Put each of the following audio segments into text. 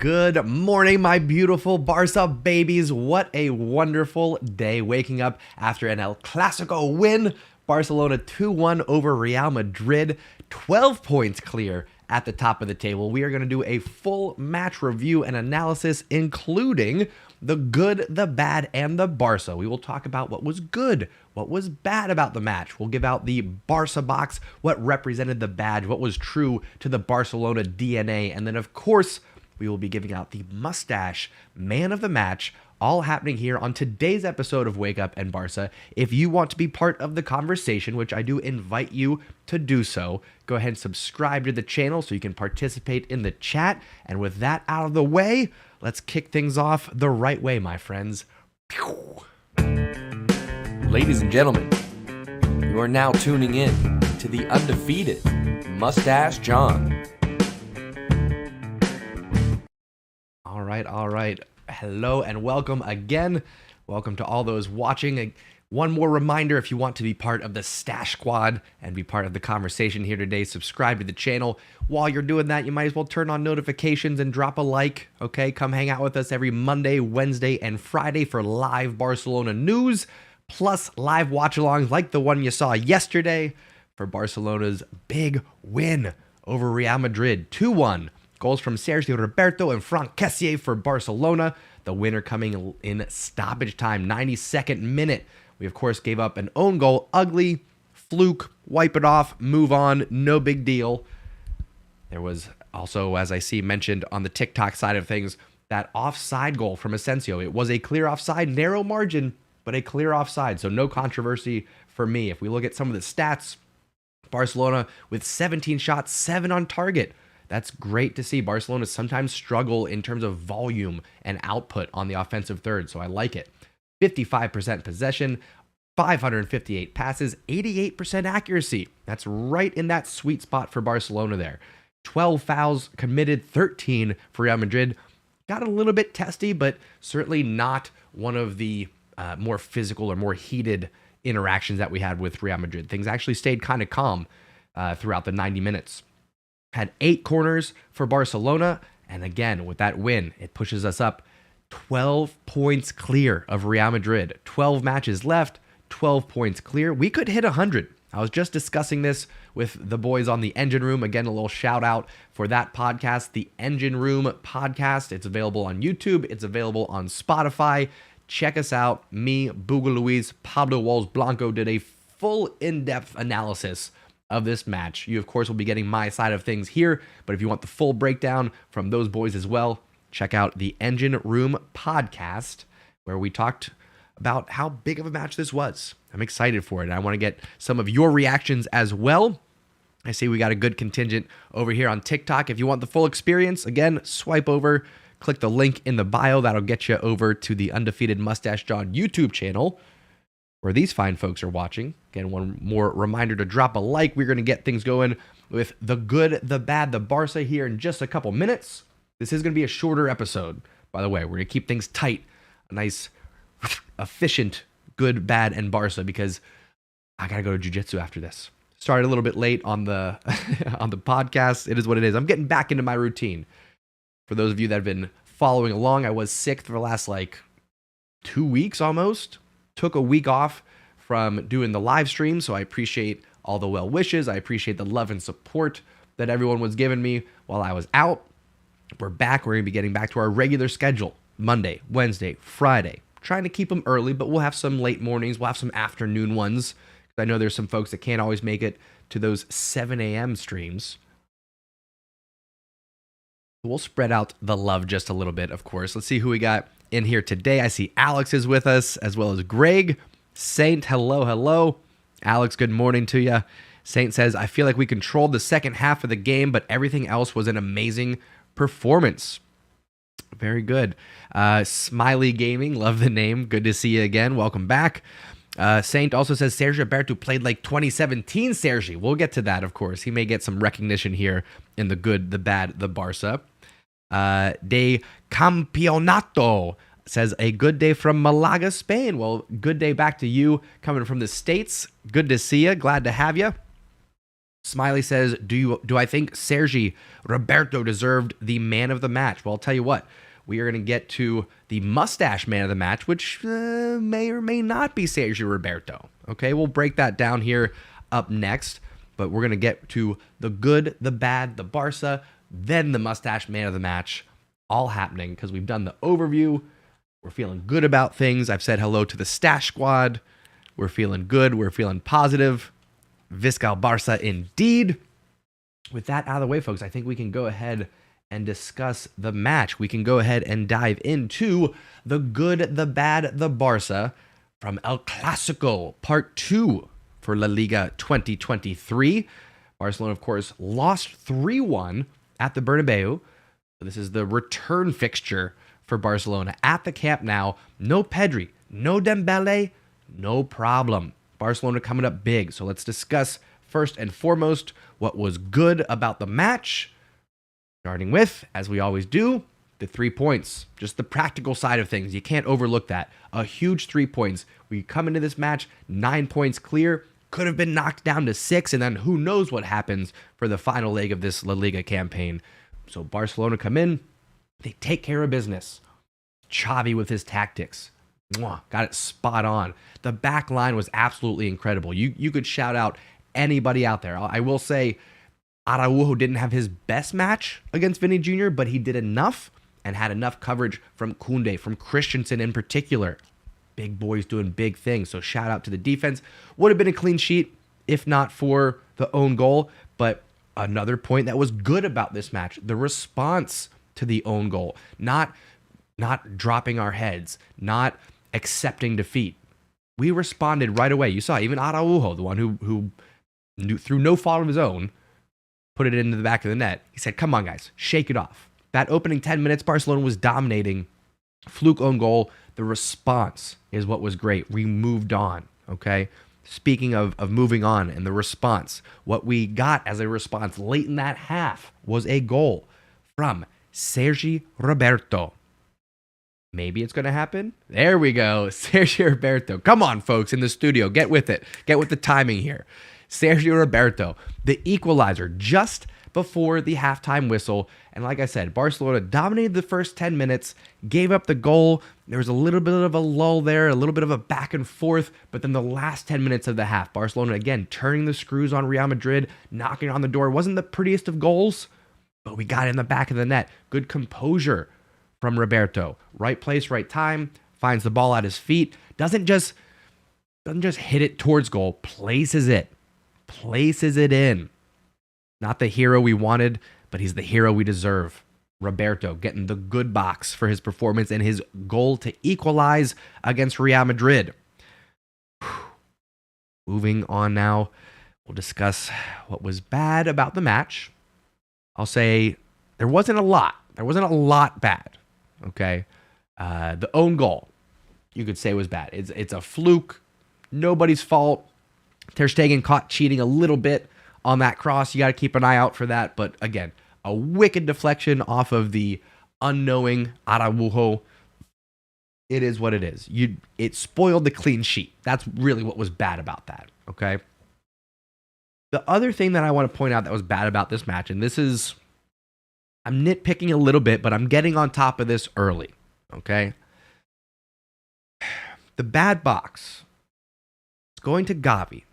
Good morning, my beautiful Barça babies. What a wonderful day waking up after an El Clasico win. Barcelona 2-1 over Real Madrid, 12 points clear at the top of the table. We are going to do a full match review and analysis, including the good, the bad, and the Barça. We will talk about what was good, what was bad about the match. We'll give out the Barça box, what represented the badge, what was true to the Barcelona DNA, and then, of course, we will be giving out the mustache man of the match, all happening here on today's episode of Wake Up and Barça. If you want to be part of the conversation, which I do invite you to do so, go ahead and subscribe to the channel so you can participate in the chat. And with that out of the way, let's kick things off the right way, my friends. Ladies and gentlemen, you are now tuning in to the undefeated Mustache John. All right. Hello and welcome again. Welcome to all those watching. One more reminder, if you want to be part of the Stash Squad and be part of the conversation here today, subscribe to the channel. While you're doing that, you might as well turn on notifications and drop a like, okay? Come hang out with us every Monday, Wednesday, and Friday for live Barcelona news, plus live watch-alongs like the one you saw yesterday for Barcelona's big win over Real Madrid, 2-1. Goals from Sergio Roberto and Franck Kessié for Barcelona. The winner coming in stoppage time, 92nd minute. We, of course, gave up an own goal. Ugly, fluke, wipe it off, move on, no big deal. There was also, as I see mentioned on the TikTok side of things, that offside goal from Asensio. It was a clear offside, narrow margin, but a clear offside, so no controversy for me. If we look at some of the stats, Barcelona with 17 shots, 7 on target. That's great to see. Barcelona sometimes struggle in terms of volume and output on the offensive third, so I like it. 55% possession, 558 passes, 88% accuracy. That's right in that sweet spot for Barcelona there. 12 fouls committed, 13 for Real Madrid. Got a little bit testy, but certainly not one of the more physical or more heated interactions that we had with Real Madrid. Things actually stayed kind of calm throughout the 90 minutes. Had 8 corners for Barcelona, and again, with that win, it pushes us up 12 points clear of Real Madrid. 12 matches left, 12 points clear. We could hit 100. I was just discussing this with the boys on the Engine Room. Again, a little shout out for that podcast, the Engine Room podcast. It's available on YouTube. It's available on Spotify. Check us out. Me, Buga Luis, Pablo Walls Blanco did a full in-depth analysis of this match. You, of course, will be getting my side of things here, but if you want the full breakdown from those boys as well, check out the Engine Room podcast, where we talked about how big of a match this was. I'm excited for it, and I want to get some of your reactions as well. I see we got a good contingent over here on TikTok. If you want the full experience, again, swipe over, click the link in the bio. That'll get you over to the Undefeated Mustache John YouTube channel, where these fine folks are watching. Again, one more reminder to drop a like. We're going to get things going with the good, the bad, the Barça here in just a couple minutes. This is going to be a shorter episode, by the way. We're going to keep things tight, a nice, efficient, good, bad, and Barça, because I got to go to jiu-jitsu after this. Started a little bit late on the on the podcast. It is what it is. I'm getting back into my routine. For those of you that have been following along, I was sick for the last, 2 weeks almost. Took a week off from doing the live stream, so I appreciate all the well wishes. I appreciate the love and support that everyone was giving me while I was out. We're back. We're going to be getting back to our regular schedule. Monday, Wednesday, Friday. Trying to keep them early, but we'll have some late mornings. We'll have some afternoon ones. I know there's some folks that can't always make it to those 7 a.m. streams. We'll spread out the love just a little bit, of course. Let's see who we got in here today. I see Alex is with us, as well as Greg. Saint, hello. Alex, good morning to you. Saint says, I feel like we controlled the second half of the game, but everything else was an amazing performance. Very good. Smiley Gaming, love the name. Good to see you again. Welcome back. Saint also says, Sergio Roberto played like 2017 Sergi. We'll get to that, of course. He may get some recognition here in the good, the bad, the Barça. De Campeonato says, a good day from Malaga, Spain. Well, good day back to you coming from the States. Good to see you. Glad to have you. Smiley says, do I think Sergi Roberto deserved the man of the match? Well, I'll tell you what. We are going to get to the mustache man of the match, which may or may not be Sergi Roberto. Okay, we'll break that down here up next. But we're going to get to the good, the bad, the Barça, then the mustache man of the match, all happening because we've done the overview. We're feeling good about things. I've said hello to the stash squad. We're feeling good. We're feeling positive. Visca Barça indeed. With that out of the way, folks, I think we can go ahead and discuss the match. We can go ahead and dive into the good, the bad, the Barça from El Clasico, part 2 for La Liga 2023. Barcelona, of course, lost 3-1 at the Bernabeu. This is the return fixture for Barcelona at the Camp Nou. No Pedri, no Dembele, no problem. Barcelona coming up big. So let's discuss first and foremost what was good about the match. Starting with, as we always do, the 3 points. Just the practical side of things. You can't overlook that. A huge 3 points. We come into this match 9 points clear. Could have been knocked down to 6, and then who knows what happens for the final leg of this La Liga campaign. So Barcelona come in. They take care of business. Xavi with his tactics. Got it spot on. The back line was absolutely incredible. You could shout out anybody out there. I will say Araujo didn't have his best match against Vinny Jr., but he did enough and had enough coverage from Koundé, from Christensen in particular. Big boys doing big things. So shout out to the defense. Would have been a clean sheet if not for the own goal. But another point that was good about this match, the response to the own goal. Not dropping our heads, not accepting defeat. We responded right away. You saw even Araujo, the one who knew, through no fault of his own, put it into the back of the net. He said, come on, guys, shake it off. That opening 10 minutes, Barcelona was dominating. Fluke own goal. The response is what was great. We moved on, okay? Speaking of moving on and the response, what we got as a response late in that half was a goal from Sergi Roberto. Maybe it's going to happen. There we go. Sergi Roberto. Come on, folks, in the studio. Get with it. Get with the timing here. Sergi Roberto, the equalizer just before the halftime whistle. And like I said, Barcelona dominated the first 10 minutes, gave up the goal. There was a little bit of a lull there, a little bit of a back and forth. But then the last 10 minutes of the half, Barcelona, again, turning the screws on Real Madrid, knocking on the door. Wasn't the prettiest of goals, but we got in the back of the net. Good composure from Roberto. Right place, right time. Finds the ball at his feet. Doesn't just hit it towards goal. Places it in. Not the hero we wanted, but he's the hero we deserve. Roberto getting the good box for his performance and his goal to equalize against Real Madrid. Moving on now, we'll discuss what was bad about the match. I'll say there wasn't a lot. There wasn't a lot bad, okay? The own goal, you could say, was bad. It's a fluke. Nobody's fault. Ter Stegen caught cheating a little bit on that cross. You got to keep an eye out for that. But again, a wicked deflection off of the unknowing Araujo. It is what it is. It spoiled the clean sheet. That's really what was bad about that, okay? The other thing that I want to point out that was bad about this match, and this is, I'm nitpicking a little bit, but I'm getting on top of this early, okay? The bad box is going to Gavi.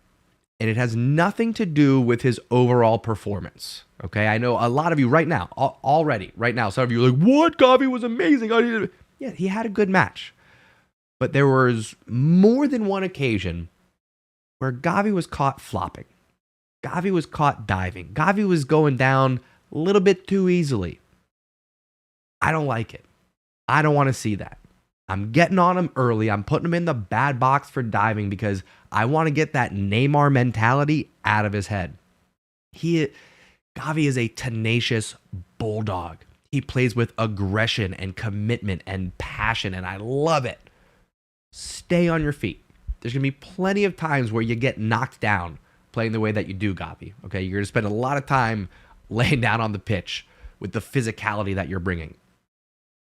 And it has nothing to do with his overall performance. Okay, I know a lot of you right now, some of you are like, what? Gavi was amazing. Yeah, he had a good match. But there was more than one occasion where Gavi was caught flopping. Gavi was caught diving. Gavi was going down a little bit too easily. I don't like it. I don't want to see that. I'm getting on him early. I'm putting him in the bad box for diving because I want to get that Neymar mentality out of his head. Gavi is a tenacious bulldog. He plays with aggression and commitment and passion, and I love it. Stay on your feet. There's going to be plenty of times where you get knocked down playing the way that you do, Gavi. Okay, you're going to spend a lot of time laying down on the pitch with the physicality that you're bringing.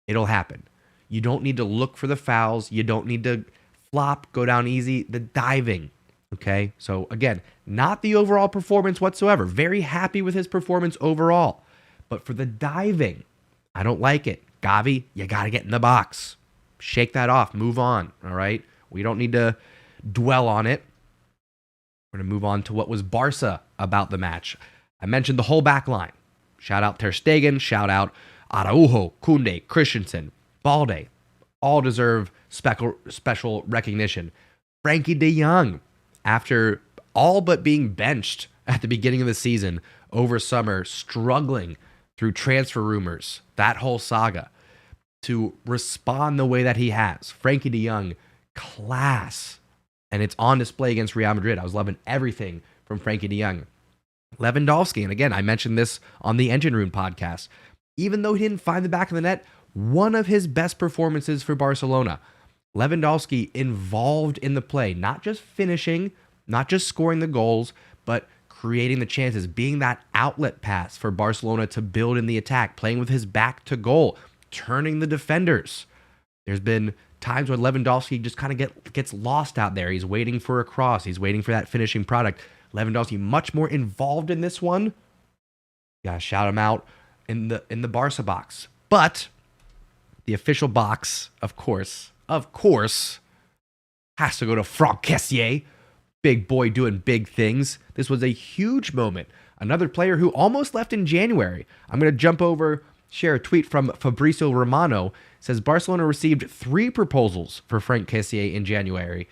It'll happen. You don't need to look for the fouls. You don't need to flop, go down easy. The diving Okay, so again, not the overall performance whatsoever. Very happy with his performance overall. But for the diving, I don't like it. Gavi, you got to get in the box. Shake that off. Move on. All right. We don't need to dwell on it. We're going to move on to what was Barça about the match. I mentioned the whole back line. Shout out Ter Stegen. Shout out Araujo, Koundé, Christensen, Balde. All deserve special recognition. Frankie de Jong, after all but being benched at the beginning of the season over summer, struggling through transfer rumors, that whole saga, to respond the way that he has. Frankie de Jong, class. And it's on display against Real Madrid. I was loving everything from Frankie de Jong. Lewandowski, and again, I mentioned this on the Engine Room podcast. Even though he didn't find the back of the net, one of his best performances for Barcelona. Lewandowski involved in the play, not just finishing, not just scoring the goals, but creating the chances, being that outlet pass for Barcelona to build in the attack, playing with his back to goal, turning the defenders. There's been times when Lewandowski just kind of gets lost out there. He's waiting for a cross. He's waiting for that finishing product. Lewandowski much more involved in this one. Gotta shout him out in the Barça box. But the official box, of course, has to go to Franck Kessié. Big boy doing big things. This was a huge moment. Another player who almost left in January. I'm going to jump over, share a tweet from Fabrizio Romano. Says Barcelona received 3 proposals for Franck Kessié in January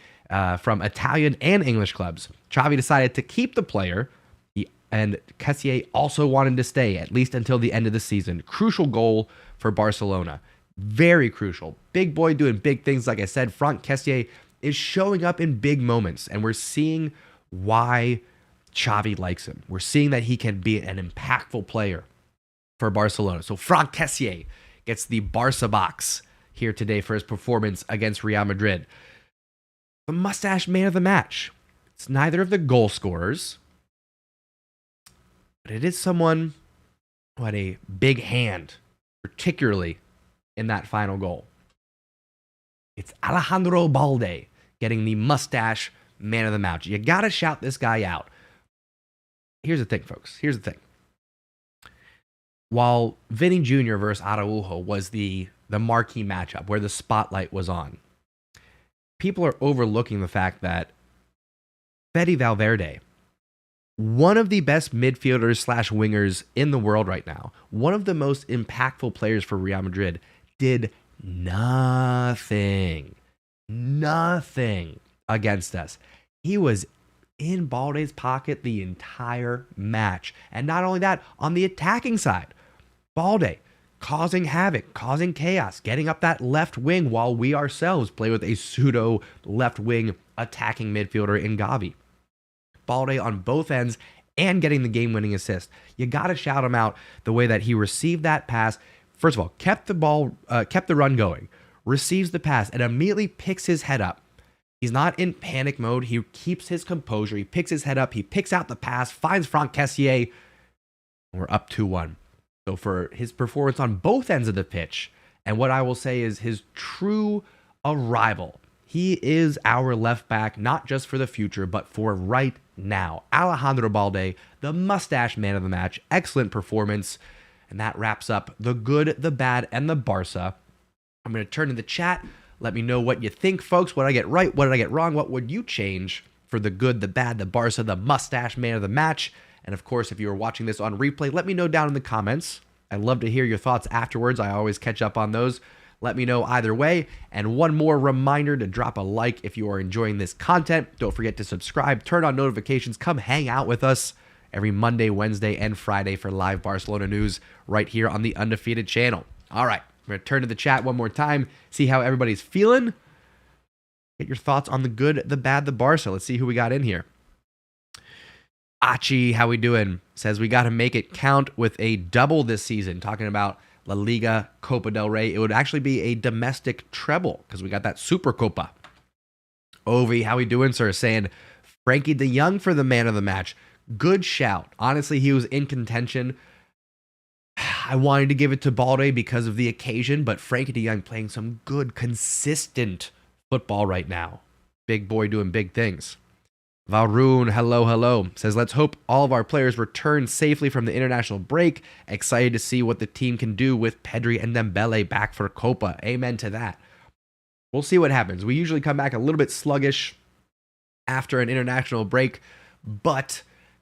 from Italian and English clubs. Xavi decided to keep the player, and Kessié also wanted to stay, at least until the end of the season. Crucial goal for Barcelona. Very crucial. Big boy doing big things. Like I said, Franck Kessié is showing up in big moments, and we're seeing why Xavi likes him. We're seeing that he can be an impactful player for Barcelona. So Franck Kessié gets the Barça box here today for his performance against Real Madrid. The mustache man of the match. It's neither of the goal scorers, but it is someone who had a big hand, particularly in that final goal. It's Alejandro Balde getting the mustache man of the match. You got to shout this guy out. Here's the thing, folks. Here's the thing. While Vinny Jr. versus Araujo was the marquee matchup where the spotlight was on, people are overlooking the fact that Fede Valverde, one of the best midfielders / wingers in the world right now, one of the most impactful players for Real Madrid, did nothing against us. He was in Balde's pocket the entire match. And not only that, on the attacking side, Balde causing havoc, causing chaos, getting up that left wing while we ourselves play with a pseudo left wing attacking midfielder in Gavi. Balde on both ends and getting the game-winning assist. You got to shout him out the way that he received that pass. First of all, kept the run going, receives the pass, and immediately picks his head up. He's not in panic mode. He keeps his composure. He picks his head up. He picks out the pass, finds Franck Kessié, and we're up 2-1. So for his performance on both ends of the pitch, and what I will say is his true arrival, he is our left back, not just for the future, but for right now. Alejandro Balde, the mustache man of the match. Excellent performance. And that wraps up the good, the bad, and the Barça. I'm going to turn to the chat. Let me know what you think, folks. What did I get right? What did I get wrong? What would you change for the good, the bad, the Barça, the mustache man of the match? And of course, if you are watching this on replay, let me know down in the comments. I'd love to hear your thoughts afterwards. I always catch up on those. Let me know either way. And one more reminder to drop a like if you are enjoying this content. Don't forget to subscribe, turn on notifications, come hang out with us every Monday, Wednesday, and Friday for live Barcelona news right here on the Undefeated channel. All right, I'm going to turn to the chat one more time, see how everybody's feeling. Get your thoughts on the good, the bad, the Barça. Let's see who we got in here. Achi, how we doing? Says we got to make it count with a double this season. Talking about La Liga, Copa del Rey. It would actually be a domestic treble because we got that Super Copa. Ovi, how we doing, sir? Saying Frankie de Jong for the man of the match. Good shout. Honestly, he was in contention. I wanted to give it to Balde because of the occasion, but Frankie de Jong playing some good, consistent football right now. Big boy doing big things. Varun, hello, says, let's hope all of our players return safely from the international break. Excited to see what the team can do with Pedri and Dembele back for Copa. Amen to that. We'll see what happens. We usually come back a little bit sluggish after an international break, but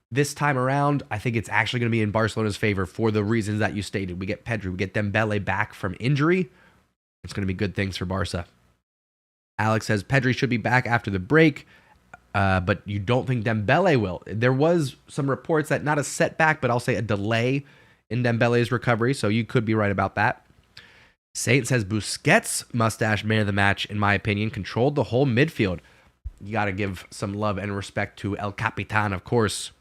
this time around, I think it's actually going to be in Barcelona's favor for the reasons that you stated. We get Pedri, we get Dembele back from injury. It's going to be good things for Barca. Alex says Pedri should be back after the break. But you don't think Dembele will. There was some reports that not a setback, but I'll say a delay in Dembele's recovery, so you could be right about that. Saint says Busquets, mustache man of the match, in my opinion, controlled the whole midfield. You got to give some love and respect to El Capitan, of course.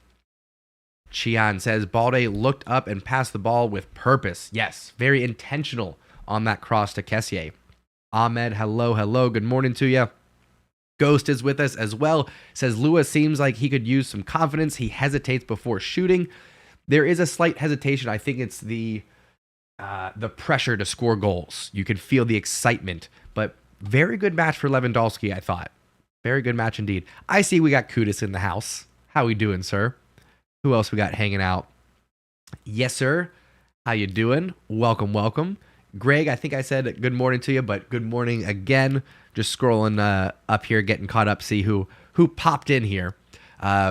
Chian says Balde looked up and passed the ball with purpose. Yes, very intentional on that cross to Kessié. Ahmed, hello, good morning to you. Ghost is with us as well. Says Lua seems like he could use some confidence. He hesitates before shooting. There is a slight hesitation. I think it's the pressure to score goals. You can feel the excitement, but very good match for Lewandowski, I thought. Very good match indeed. I see we got Kudus in the house. How we doing, sir? Who else we got hanging out? Yes, sir. How you doing? Welcome. Greg, I think I said good morning to you, but good morning again. Just scrolling up here, getting caught up, see who popped in here.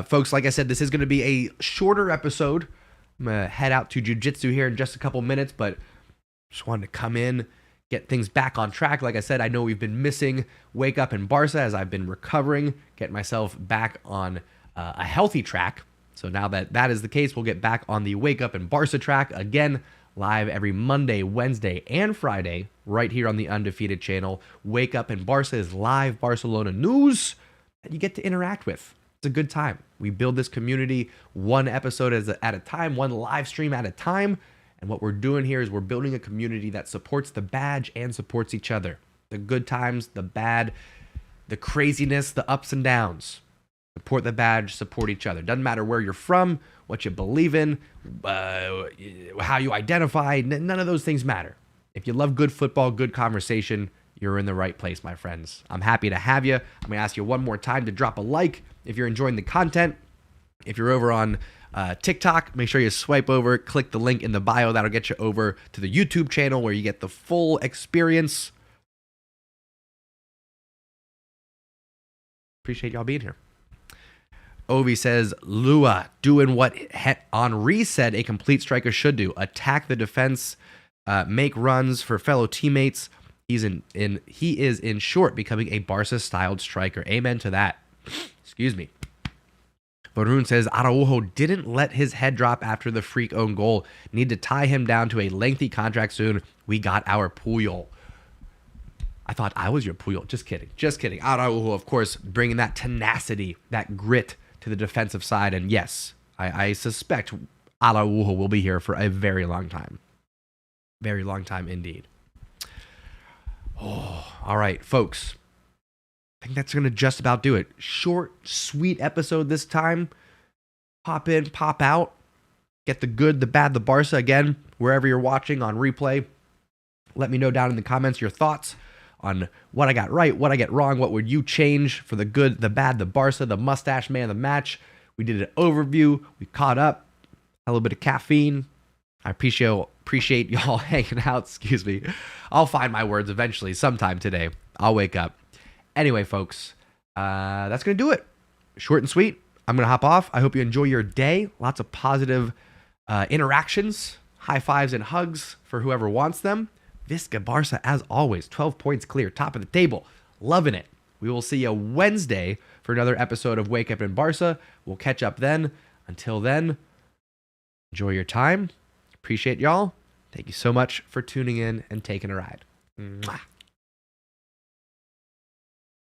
Folks, like I said, this is going to be a shorter episode. I'm going to head out to jiu-jitsu here in just a couple minutes, but just wanted to come in, get things back on track. Like I said, I know we've been missing Wake Up in Barça as I've been recovering, getting myself back on a healthy track. So now that is the case, we'll get back on the Wake Up in Barça track again. Live every Monday, Wednesday, and Friday, right here on the Undefeated channel. Wake Up in Barça is live Barcelona news that you get to interact with. It's a good time. We build this community one episode at a time, one live stream at a time. And what we're doing here is we're building a community that supports the badge and supports each other. The good times, the bad, the craziness, the ups and downs. Support the badge, support each other. Doesn't matter where you're from, what you believe in, how you identify. None of those things matter. If you love good football, good conversation, you're in the right place, my friends. I'm happy to have you. I'm going to ask you one more time to drop a like if you're enjoying the content. If you're over on TikTok, make sure you swipe over, click the link in the bio. That'll get you over to the YouTube channel where you get the full experience. Appreciate y'all being here. Ovi says, Lua doing what Henri said a complete striker should do. Attack the defense, make runs for fellow teammates. He is in short becoming a Barca-styled striker. Amen to that. Excuse me. Varun says, Araujo didn't let his head drop after the freak own goal. Need to tie him down to a lengthy contract soon. We got our Puyol. I thought I was your Puyol. Just kidding. Araujo, of course, bringing that tenacity, that grit to the defensive side. And yes, I suspect Araujo will be here for a very long time. Very long time indeed. Oh, all right, folks. I think that's going to just about do it. Short, sweet episode this time. Pop in, pop out. Get the good, the bad, the Barça again, wherever you're watching on replay. Let me know down in the comments your thoughts on what I got right, what I get wrong, what would you change for the good, the bad, the Barça, the mustache man of the match. We did an overview. We caught up. A little bit of caffeine. I appreciate y'all hanging out. Excuse me. I'll find my words eventually, sometime today. I'll wake up. Anyway, folks, that's going to do it. Short and sweet. I'm going to hop off. I hope you enjoy your day. Lots of positive interactions, high fives and hugs for whoever wants them. Visca Barça, as always, 12 points clear, top of the table. Loving it. We will see you Wednesday for another episode of Wake Up in Barça. We'll catch up then. Until then, enjoy your time. Appreciate y'all. Thank you so much for tuning in and taking a ride. Mwah.